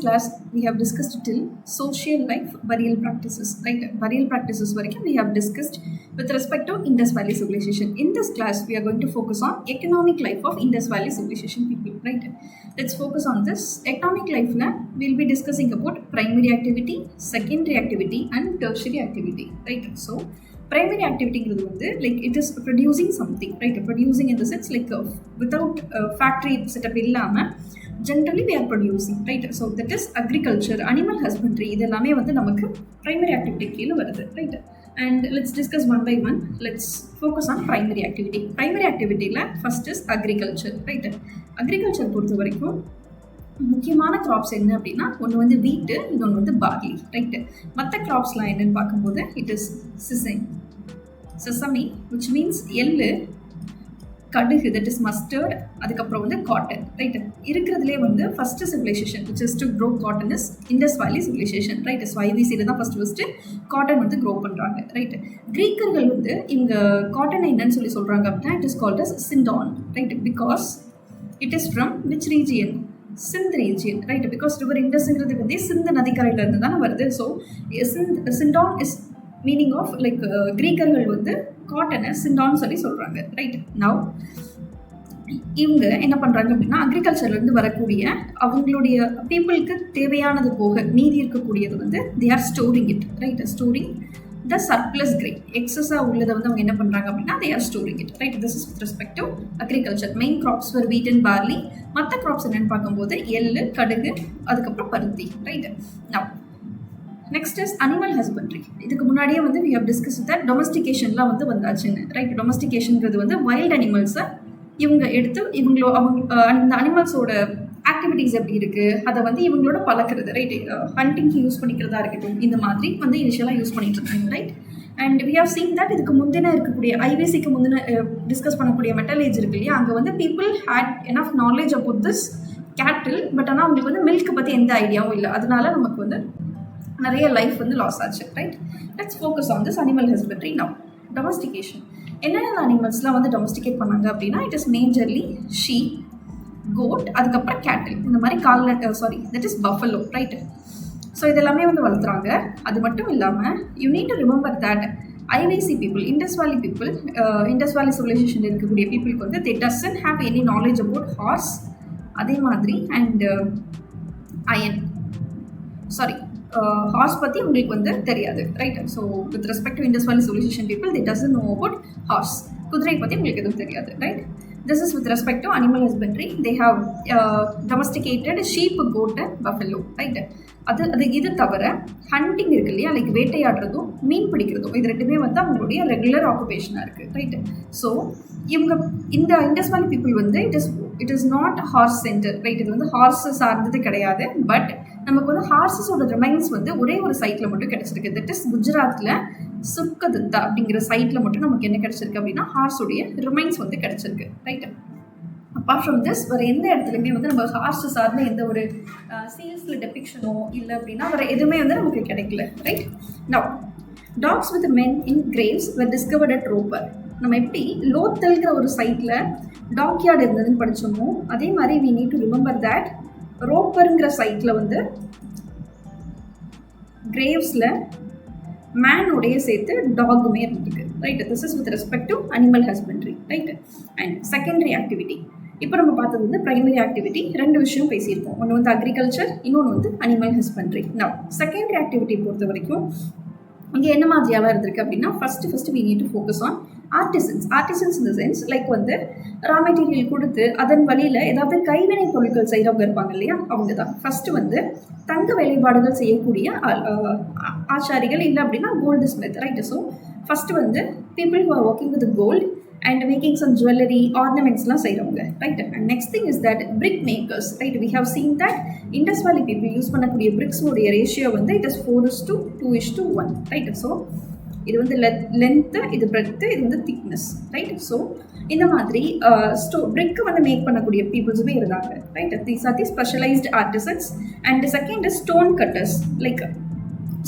class we have discussed till social life burial practices, right? Burial practices varaikkum we have discussed with respect to Indus Valley civilization. In this class we are going to focus on economic life of Indus Valley civilization people, right? Let's focus on this. Economic life la we'll be discussing about primary activity, secondary activity and tertiary activity, right? So primary activity வந்து like it is producing something, right? Producing in the sense like without factory setup இல்லாம generally we are producing, right? So that is agriculture, animal husbandry, இதெல்லாமே வந்து நமக்கு primary activity கீழ வருது, right? And let's discuss one by one. Let's focus on primary activity. Primary activity la first is agriculture, right? Agriculture பொறுத்த வரைக்கும் முக்கியமான graphs என்ன அப்படின்னா ஒன்று வந்து வீட்டு, இன்னொன்று வந்து பார்லி, ரைட்டு. மற்ற கிராப்ஸ்லாம் என்னென்னு பார்க்கும்போது it is sesame which means எள்ளு, கடுகு தட் இஸ் மஸ்டர்ட், அதுக்கப்புறம் வந்து காட்டன், ரைட்டு. இருக்கிறதுலே வந்து first civilisation which is to grow cotton is Indus valley civilisation, right. So ஐவிசியில் தான் ஃபஸ்ட்டு காட்டன் வந்து க்ரோ பண்ணுறாங்க, ரைட்டு. கிரீக்கர்கள் வந்து இவங்க காட்டன் என்னன்னு சொல்கிறாங்க அப்படின்னா it is called as sindon, right. Because it is from which region? Sindh region, right. Because river இண்டஸ்ங்கிறது வந்து சிந்து நதிக்கரையிலேருந்து தானே வருது. So sindon is meaning of like கிரீக்கர்கள் வந்து காட்டனை சிண்டான்னு சொல்கிறாங்க, ரைட். நவ் இவங்க என்ன பண்ணுறாங்க அப்படின்னா அக்ரிகல்ச்சர்லேருந்து வரக்கூடிய அவங்களுடைய பீப்புளுக்கு தேவையானது போக மீதி இருக்கக்கூடியது வந்து they are storing it, right. Storing the surplus grain, excessive உள்ளதை வந்து அவங்க என்ன பண்ணுறாங்க அப்படின்னா they are storing it, right. This is with respect to agriculture. Main crops were wheat and barley. மற்ற crops என்னென்னு பார்க்கும்போது எள்ளு, கடுகு, அதுக்கப்புறம் பருத்தி, right. Now next is animal husbandry. இதுக்கு முன்னாடியே வந்து we have discussed that domesticationலாம் வந்து வந்தாச்சுன்னு, ரைட். டொமஸ்டிகேஷன்ங்கிறது வந்து வைல்ட் அனிமல்ஸை இவங்க எடுத்து அந்த அனிமல்ஸோட ஆக்டிவிட்டீஸ் எப்படி இருக்குது அதை வந்து இவங்களோட பழக்கிறது, ரைட். ஹண்டிங்க்கு யூஸ் பண்ணிக்கிறதா இருக்கட்டும், இந்த மாதிரி வந்து இனிஷியலாக யூஸ் பண்ணிட்டு இருக்காங்க, right. And we have seen that இதுக்கு முந்தின இருக்கக்கூடிய ஐவிசிக்கு முந்தின டிஸ்கஸ் பண்ணக்கூடிய மெட்டல் ஏஜ் இருக்கு இல்லையா, அங்கே வந்து people had enough knowledge about this cattle. But ஆனால் அவங்களுக்கு வந்து மில்க் பற்றி எந்த ஐடியாவும் இல்லை. அதனால நமக்கு வந்து நிறைய லைஃப் வந்து லாஸ் ஆச்சு, right. Let's focus on this animal husbandry. Now domestication. என்னென்ன அனிமல்ஸ்லாம் வந்து டொமஸ்டிகேட் பண்ணாங்க அப்படின்னா it is majorly sheep, goat, அதுக்கப்புறம் கேட்டில், இந்த மாதிரி that is buffalo, right. So இதெல்லாமே வந்து வளர்த்துறாங்க. அது மட்டும் இல்லாமல் you need to remember that IVC people, Indus valley people, Indus valley civilisation இருக்கக்கூடிய பீப்புளுக்கு வந்து they doesn't have any knowledge about horse, அதே மாதிரி அண்ட் ஹார்ஸ் பற்றி உங்களுக்கு வந்து தெரியாது, right. So with respect to Indus valley civilisation people they doesn't know about horse, குதிரை பற்றி உங்களுக்கு எதுவும் தெரியாது, right. This is with respect to animal husbandry. They have domesticated sheep, goat and buffalo, right. அது இது தவிர ஹண்டிங் இருக்கு இல்லையா, லைக் வேட்டையாடுறதும் மீன் பிடிக்கிறதும், இது ரெண்டுமே வந்து அவங்களுடைய ரெகுலர் ஆக்குபேஷனாக இருக்குது, ரைட். ஸோ இவங்க இந்த இண்டஸ் வேலி பீப்புள் வந்து it is not horse centre, right. இது வந்து ஹார்ஸ் சார்ந்தது கிடையாது. பட் நமக்கு வந்து ஹார்ஸஸோட ரிமைன்ஸ் வந்து ஒரே ஒரு சைட்டில் மட்டும் கிடச்சிருக்கு. தட் இஸ் குஜராத்தில் சுக்கதத்தா அப்படிங்கிற சைட்டில் மட்டும் நமக்கு என்ன கிடச்சிருக்கு அப்படின்னா ஹார்ஸுடைய ரிமைன்ஸ் வந்து கிடச்சிருக்கு, ரைட். அப்பார்ட் ஃப்ரம் திஸ் வேறு எந்த இடத்துலையுமே வந்து நம்ம ஹார்ஸ் சார்ந்த எந்த ஒரு சீல்ஸில் டெபிக்ஷனோ இல்லை அப்படின்னா வேறு எதுவுமே வந்து நமக்கு கிடைக்கல, right. Now tax with men in graves were discovered at Ropar. நம்ம எப்படி லோத்தல்கிற ஒரு சைட்டில் டாக்யார்டு இருந்ததுன்னு படித்தோமோ அதே மாதிரி we need to remember that ரோப்பருங்கிற சைட்டில் வந்து கிரேவ்ஸில் மேனோடைய சேர்த்து டாகுமே இருந்துருக்கு, right. This is with respect to animal husbandry, right. And secondary activity. இப்போ நம்ம பார்த்தது வந்து பிரைமரி ஆக்டிவிட்டி, ரெண்டு விஷயம் பேசியிருக்கோம். ஒன்று வந்து அக்ரிகல்ச்சர், இன்னொன்று வந்து animal husbandry. Now secondary activity பொறுத்த வரைக்கும் இங்கே என்ன மாதிரியாலாம் இருந்திருக்கு அப்படின்னா first we need to focus on artisans இந்த சென்ஸ் லைக் வந்து ரா மெட்டீரியல் கொடுத்து அதன் வழியில் ஏதாவது கைவினை பொருட்கள் செய்கிறவங்க இருப்பாங்க இல்லையா, அவங்க தான் ஃபஸ்ட்டு வந்து தங்க வேலைப்பாடுகள் செய்யக்கூடிய ஆச்சாரிகள், இல்லை அப்படின்னா goldsmith, right. So first வந்து people who are working with gold and making some jewelry, ornamentsலாம் செய்கிறவங்க, right. And next thing is that brick makers, right. We have seen that Indus Valley people use பண்ணக்கூடிய பிரிக்ஸோடைய ratio வந்து it is 4:2:1, right. So இது வந்து length, இது breadth, இது வந்து thickness, right. So இந்த மாதிரி பிரிக்கு வந்து மேக் பண்ணக்கூடிய பீப்புள்ஸுமே இருந்தாங்க, right. These are the specialised artisans. And second is stone cutters, like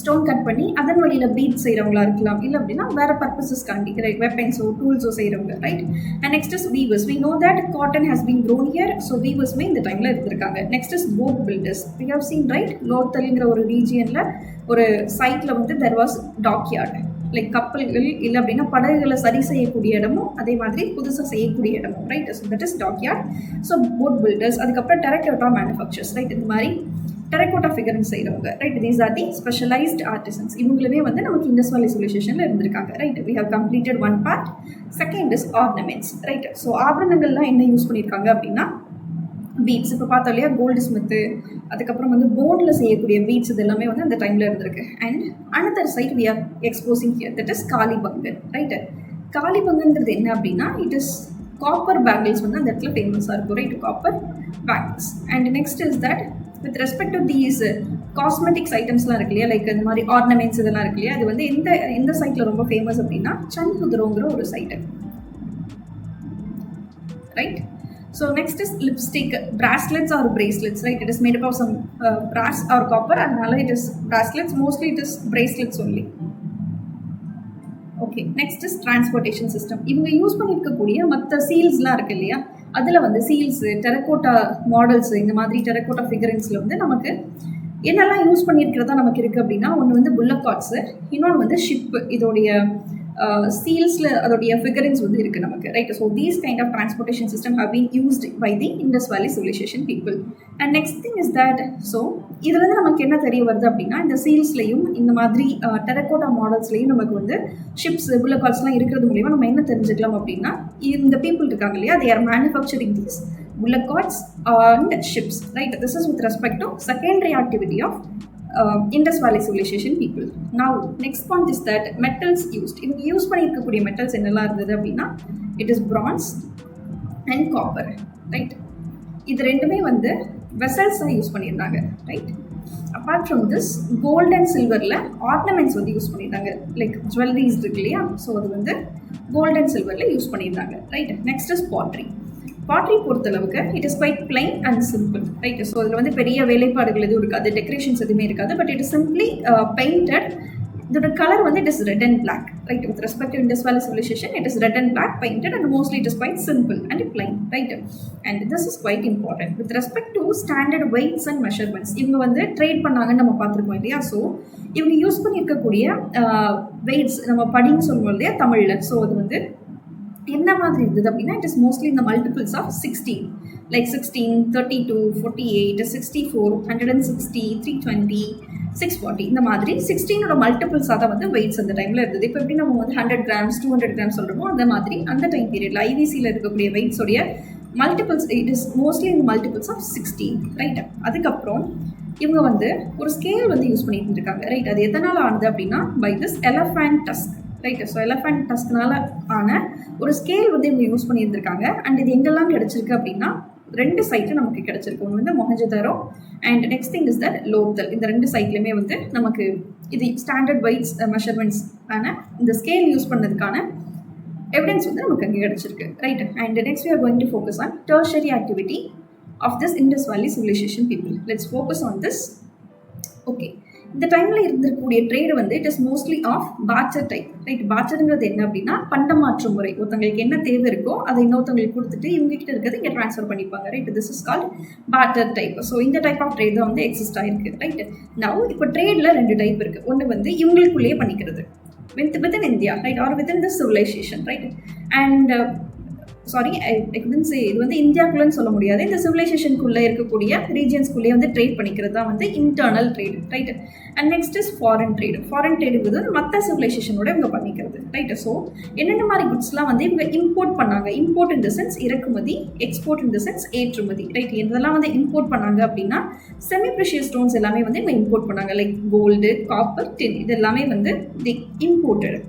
stone cut பண்ணி அதன் வழியில் பீட் செய்கிறவங்களா இருக்கலாம், இல்லை அப்படின்னா வேறு பர்பஸஸ்க்காண்டி ரைட் வெப்பன்ஸோ டூல்ஸோ செய்கிறவங்க right. And next is weavers. We know that cotton has been grown here, so வீவர்ஸ்மே இந்த டைமில் இருந்திருக்காங்க. Next is boat builders. We have seen right லோத்தல்ங்கிற ஒரு ரீஜியனில் ஒரு சைட்டில் வந்து தெர் வாஸ் டாக்யார்ட், லைக் கப்பல்கள் இல்லை அப்படின்னா படகுகளை சரி செய்யக்கூடிய இடமும் அதே மாதிரி புதுசாக செய்யக்கூடிய இடமும் right. So that is dockyard. So boat builders. அதுக்கப்புறம் டெரக்கோட்டா மேனுஃபேக்சர்ஸ் ரைட். இந்த மாதிரி டெரக்கோட்டா ஃபிகரிங் செய்கிறவங்க right. These are the specialised artisans. இவங்களுமே வந்து நமக்கு இண்டஸ் வேலி சிவிலைசேஷனில் இருந்திருக்காங்க right. We have completed one part. Second is ornaments right. So ஆபரணங்கள்லாம் என்ன யூஸ் பண்ணியிருக்காங்க அப்படின்னா பீட்ஸ். இப்போ பார்த்தோம் இல்லையா கோல்டு ஸ்மித்து, அதுக்கப்புறம் வந்து போனில் செய்யக்கூடிய பீட்ஸ் இது எல்லாமே வந்து அந்த டைமில் இருந்திருக்கு. And another side we are exposing here that is Kalibangan right. காலிபங்கன்றது என்ன அப்படின்னா இட் இஸ் காப்பர் பேங்கிள்ஸ் வந்து அந்த இடத்துல ஃபேமஸாக இருக்கும் right. Copper bangles. And next is that with respect to these cosmetics ஐட்டம்ஸ்லாம் இருக்கு இல்லையா, லைக் இந்த மாதிரி ஆர்னமெண்ட்ஸ் இதெல்லாம் இருக்கு இல்லையா, அது வந்து எந்த சைட்டில் ரொம்ப ஃபேமஸ் அப்படின்னா சன்புதுரோங்கிற ஒரு site right. So next is lipstick, bracelets or bracelets right. It is made up of some brass or copper, and now it is bracelets. Mostly it is bracelets only. Okay. Next is transportation system. இவங்க use பண்ணியிருக்கக்கூடிய மற்ற சீல்ஸ்லாம் இருக்குது இல்லையா, அதில் வந்து seals terracotta models இந்த மாதிரி terracotta ஃபிகரிங்ஸில் வந்து நமக்கு என்னெல்லாம் யூஸ் பண்ணியிருக்கிறதா நமக்கு இருக்குது அப்படின்னா ஒன்று வந்து புல்லக் கார்ட்ஸு, இன்னொன்று வந்து ஷிப்பு. இதோடைய சீல்ஸில் அதோடைய ஃபிகரிங்ஸ் வந்து இருக்குது நமக்கு right. So these kind of transportation system have been used by the Indus valley civilisation people. And next thing is that so இதுலேருந்து நமக்கு என்ன தெரிய வருது அப்படின்னா இந்த சீல்ஸ்லையும் இந்த மாதிரி டெரக்கோட்டா மாடல்ஸ்லையும் நமக்கு வந்து ஷிப்ஸ் புல்லக் கார்ட்ஸ்லாம் இருக்கிறது மூலிமா நம்ம என்ன தெரிஞ்சுக்கலாம் அப்படின்னா இந்த பீப்புள் இருக்காங்க இல்லையா, they are manufacturing these bullock carts and ships right. This is with respect to secondary activity of Indus Valley Civilization people. Now next point is that metals used. இவங்க யூஸ் பண்ணியிருக்கக்கூடிய மெட்டல்ஸ் என்னெல்லாம் இருந்தது அப்படின்னா it is bronze and copper right. இது ரெண்டுமே வந்து வெசல்ஸாக use பண்ணியிருந்தாங்க right. Apart from this gold and சில்வரில் ஆர்னமெண்ட்ஸ் வந்து யூஸ் பண்ணியிருந்தாங்க, லைக் ஜுவல்லரிஸ் இருக்கு இல்லையா, ஸோ அது வந்து கோல்ட் அண்ட் சில்வரில் யூஸ் பண்ணியிருந்தாங்க right. Next is pottery. Pottery பொறுத்தளவுக்கு it is quite plain and simple right. So அதில் வந்து பெரிய வேலைப்பாடுகள் எதுவும் இருக்காது, டெக்கரேஷன்ஸ் எதுவுமே இருக்காது, but it is simply painted. இதோட கலர் வந்து it is red and black right. With respect to Indus valley civilisation it is red and black painted and mostly it is quite simple and plain right. And this is quite important with respect to standard weights and measurements. இவங்க வந்து trade பண்ணாங்கன்னு நம்ம பார்த்துருக்கோம் இல்லையா. So இவங்க use பண்ணியிருக்கக்கூடிய weights நம்ம படின்னு சொல்லுவோம் இல்லையா தமிழில், ஸோ அது வந்து என்ன மாதிரி இருந்தது அப்படின்னா இட் இஸ் மோஸ்ட்லி இந்த மல்டிபிள்ஸ் ஆஃப் 16 லைக் 16, 32, 48, 64, 160, 320, 640 இந்த மாதிரி 16ஓட மல்டிபிள்ஸாக தான் வந்து வெயிட்ஸ் அந்த டைமில் இருந்தது. இப்போ எப்படி நம்ம வந்து 100 grams 200 grams சொல்கிறோமோ அந்த மாதிரி அந்த டைம் பீரியடில் ஐவிசியில் இருக்கக்கூடிய வெயிட்ஸோடைய மல்டிபிள்ஸ் இட் இஸ் மோஸ்ட்லி இந்த மல்டிபிள்ஸ் ஆஃப் 16 ரைட். அதுக்கப்புறம் இவங்க வந்து ஒரு ஸ்கேல் வந்து யூஸ் பண்ணிட்டு இருக்காங்க ரைட். அது எதனால் ஆனது அப்படின்னா by this elephant tusk right. So elephant டஸ்க்னால ஆன ஒரு ஸ்கேல் வந்து இவங்க யூஸ் பண்ணியிருந்திருக்காங்க. அண்ட் இது எங்கெல்லாம் கிடச்சிருக்கு அப்படின்னா 2 சைட்டில் நமக்கு கிடச்சிருக்கு. ஒன்று வந்து Mohenjo-daro and next thing is that Lothal. இந்த 2 சைட்லையுமே வந்து நமக்கு இது ஸ்டாண்டர்ட் வெயிட்ஸ் மெஷர்மெண்ட்ஸ் ஆன இந்த ஸ்கேல் யூஸ் பண்ணதுக்கான எவிடன்ஸ் வந்து நமக்கு அங்கே கிடச்சிருக்கு right. And next we are going to focus on tertiary activity of this Indus Valley civilization people. Let's focus on this. Okay. இந்த டைமில் இருந்திருக்கக்கூடிய ட்ரேடு வந்து it is mostly of barter type right. பார்ட்டருங்கிறது என்ன அப்படின்னா பண்டமாற்று முறை. ஒருத்தங்களுக்கு என்ன தேவை இருக்கோ அதை இன்னொருத்தவங்களுக்கு கொடுத்துட்டு இவங்ககிட்ட இருக்கிறது இங்கே ட்ரான்ஸ்ஃபர் பண்ணிப்பாங்க right. This is called partner type. So இந்த டைப் ஆஃப் ட்ரேட் தான் வந்து எக்ஸிஸ்ட் ஆகிருக்கு ரைட். நவ் இப்போ ட்ரேடில் 2 டைப் இருக்குது. ஒன்று வந்து இவங்களுக்குள்ளேயே பண்ணிக்கிறது within India right or within the civilisation right. And sorry I couldn't say இது வந்து இந்தியாக்குள்ளேன்னு சொல்ல முடியாது, இந்த சிவிலைசேஷனுக்குள்ளே இருக்கக்கூடிய ரீஜியன்ஸ்குள்ளேயே வந்து ட்ரேட் பண்ணிக்கிறது தான் வந்து internal trade right. And next is foreign trade. Foreign ட்ரேடுங்கிறது மற்ற சிவிலைசேஷனோட இவங்க பண்ணிக்கிறது ரைட். ஸோ என்னென்ன மாதிரி குட்ஸ்லாம் வந்து இவங்க இம்போர்ட் பண்ணாங்க, இம்போர்ட் இன் த சென்ஸ் இறக்குமதி, எக்ஸ்போர்ட் இன் த சென்ஸ் ஏற்றுமதி ரைட். இதெல்லாம் வந்து இம்போர்ட் பண்ணாங்க அப்படின்னா செமி ப்ரெஷியஸ் ஸ்டோன்ஸ் எல்லாமே வந்து இவங்க இம்போர்ட் பண்ணாங்க, லைக் கோல்டு, காப்பர், டின். இது எல்லாமே வந்து தி இம்போர்ட்டட்.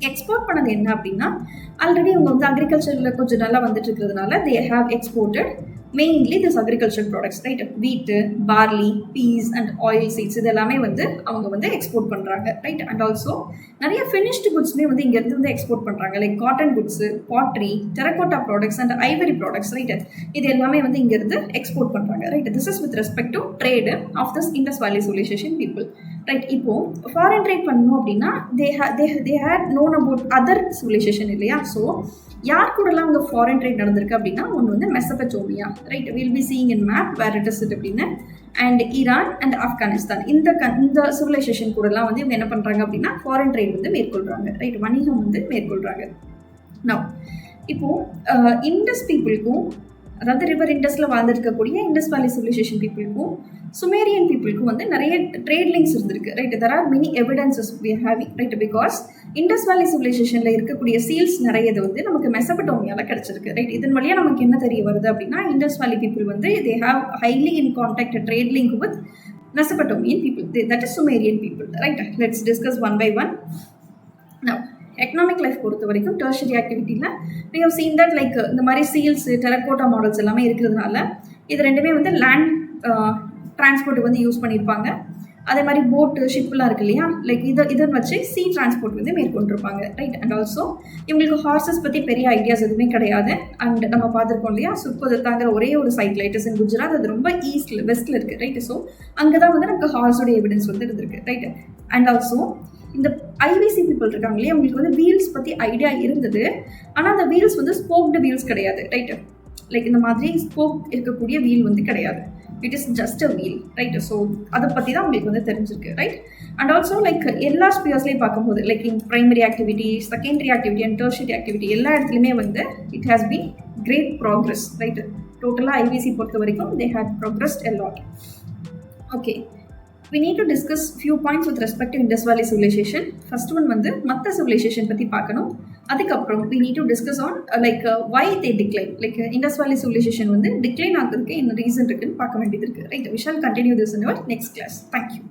எக்ஸ்போர்ட் பண்ணது என்ன அப்படின்னா ஆல்ரெடி அவங்க வந்து அக்ரிகல்ச்சரில் கொஞ்சம் நல்லா வந்துட்டு இருக்கிறதுனால they have exported mainly this agriculture products right. Wheat, barley, peas and oil seeds இது எல்லாமே வந்து அவங்க வந்து எக்ஸ்போர்ட் பண்ணுறாங்க ரைட். அண்ட் ஆல்சோ நிறைய ஃபினிஷ்டு குட்ஸுமே வந்து இங்கேருந்து வந்து எக்ஸ்போர்ட் பண்ணுறாங்க. Like cotton goods, pottery, terracotta products and ivory products, right? இது எல்லாமே வந்து இங்கேருந்து எக்ஸ்போர்ட் பண்ணுறாங்க, right? This is with respect to trade of this Indus valley civilisation people, right? இப்போது ஃபாரின் ட்ரேட் பண்ணணும் அப்படின்னா they had known about other civilisation இல்லையா? So யார் கூடலாம் அங்கே ஃபாரின் ட்ரேட் நடந்திருக்கு அப்படின்னா ஒன்று வந்து Mesopotamia, right? Will be seeing in map where it is அப்படின்னு, அண்ட் ஈரான் அண்ட் ஆப்கானிஸ்தான், இந்த சிவிலைசேஷன் கூடலாம் வந்து இவங்க என்ன பண்ணுறாங்க அப்படின்னா ஃபாரின் ட்ரேட் வந்து மேற்கொள்கிறாங்க, ரைட்? வணிகம் வந்து மேற்கொள்கிறாங்க. நவ் இப்போது இண்டஸ் பீப்புளுக்கும், அதாவது ரிவர் இண்டஸில் வாழ்ந்துருக்கக்கூடிய இண்டஸ் வேலி சிவிலைசேஷன் பீப்புளுக்கும் சுமேரியன் பீப்புளுக்கும் வந்து நிறைய ட்ரேட் லிங்க்ஸ் இருந்திருக்கு, right? There are many evidences we having, right? Because Indus valley சிவிலைசேஷனில் இருக்கக்கூடிய சீல்ஸ் நிறைய இது வந்து நமக்கு மெசபடோமியாவில் கிடச்சிருக்கு, ரைட்? இதன் வழியாக நமக்கு என்ன தெரிய வருது அப்படின்னா இண்டஸ் வேலி பீப்புள் வந்து they have highly in contact trade link with Mesopotamian people, that is Sumerian people, right? Let's discuss one by one. Now economic life பொறுத்த வரைக்கும் டெர்ஷரி ஆக்டிவிட்டியில் we have seen that like இந்த மாதிரி seals, terracotta models எல்லாமே இருக்கிறதுனால இது ரெண்டுமே வந்து லேண்ட் டிரான்ஸ்போர்ட்டுக்கு வந்து யூஸ் பண்ணியிருப்பாங்க. அதே மாதிரி போட்டு, ஷிப்லாம் இருக்கு இல்லையா, லைக் இதை வச்சு சீ டிரான்ஸ்போர்ட் வந்து மேற்கொண்டிருப்பாங்க, ரைட்? அண்ட் ஆல்சோ இவங்களுக்கு ஹார்சஸ் பற்றி பெரிய ஐடியாஸ் எதுவுமே கிடையாது. அண்ட் நம்ம பார்த்துருக்கோம் இல்லையா, சுர்கோதத்தாங்கிற ஒரே ஒரு சைட் லைட்டஸ் இன் குஜராத், அது ரொம்ப வெஸ்ட்டில் இருக்குது, ரைட்? ஸோ அங்கே தான் வந்து நமக்கு ஹார்ஸோட எவிடன்ஸ் வந்து இருந்திருக்கு, ரைட்? அண்ட் ஆல்சோ இந்த ஐவிசி பீப்புள் இருக்காங்க இல்லையா, அவங்களுக்கு வந்து வீல்ஸ் பற்றி ஐடியா இருந்தது. ஆனால் அந்த வீல்ஸ் வந்து ஸ்போக்டு வீல்ஸ் கிடையாது, ரைட்? லைக் இந்த மாதிரி ஸ்போக் இருக்கக்கூடிய வீல் வந்து கிடையாது. It is just a wheel, right? So அதை பற்றி தான் உங்களுக்கு வந்து தெரிஞ்சிருக்கு, ரைட்? அண்ட் ஆல்சோ லைக் எல்லா ஸ்பியர்ஸ்லேயும் பார்க்கும்போது like in primary activity, secondary activity and tertiary activity எல்லா இடத்துலையுமே வந்து it has been great progress, right? டோட்டலாக ஐவிசி பொறுத்த வரைக்கும் they had progressed a lot. Okay, we need to discuss few points with respect to Indus Valley civilization. First one வந்து மற்ற civilization பற்றி பார்க்கணும். அதுக்கப்புறம் we need to discuss on why they decline. Like Indus Valley civilization வந்து decline ஆகிறதுக்கு என்ன reason இருக்குன்னு பார்க்க வேண்டியது இருக்குது, right? We shall continue this in our next class. Thank you.